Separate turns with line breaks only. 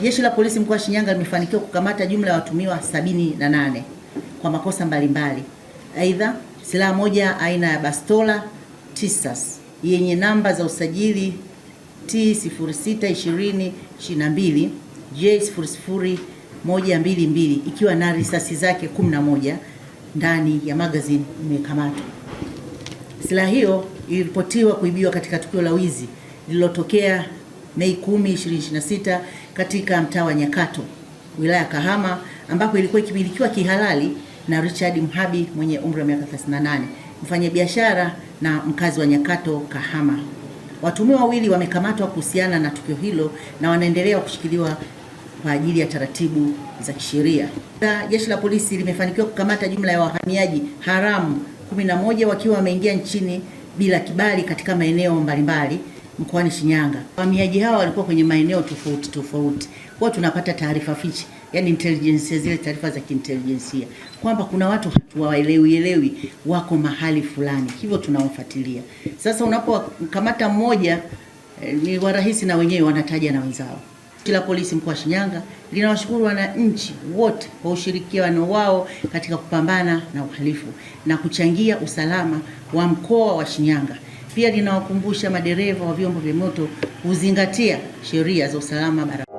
Jeshi la Polisi mkoa wa Shinyanga limefanikiwa kukamata jumla ya watuhumiwa 78 kwa makosa mbalimbali. Aidha, silaha moja aina ya bastola Tisas yenye namba za usajili T062022 J00122 ikiwa na risasi zake 11 ndani ya magazine imekamatwa. Silaha hiyo iliripotiwa kuibiwa katika tukio la wizi lililotokea Mei 10, 2026 katika mtaa wa Nyakato, wilaya Kahama, ambapo ilikuwa ikimilikiwa kihalali na Richard Mhabi mwenye umri wa miaka 38, mfanyabiashara na mkazi wa Nyakato, Kahama. Watuhumiwa wawili wamekamatwa kuhusiana na tukio hilo na wanaendelea kushikiliwa kwa ajili ya taratibu za kisheria. Jeshi la Polisi limefanikiwa kukamata jumla ya wahamiaji haramu 11 wakiwa wameingia nchini bila kibali katika maeneo mbalimbali mkoani Shinyanga. Wahamiaji hawa walikuwa kwenye maeneo tofauti. Kwa tunapata taarifa fiche, yani intelligence, zile taarifa za kiintelijensia kwamba kuna watu hatuwaelewi wako mahali fulani, hivyo tunawafuatilia. Sasa unapokamata mmoja ni warahisi na wenyewe wanataja na wenzao. Jeshi la Polisi mkoa wa Shinyanga linawashukuru wananchi wote kwa ushirikiano wao katika kupambana na uhalifu na kuchangia usalama wa mkoa wa Shinyanga. Pia linawakumbusha madereva wa vyombo vya moto kuzingatia sheria za usalama barabarani.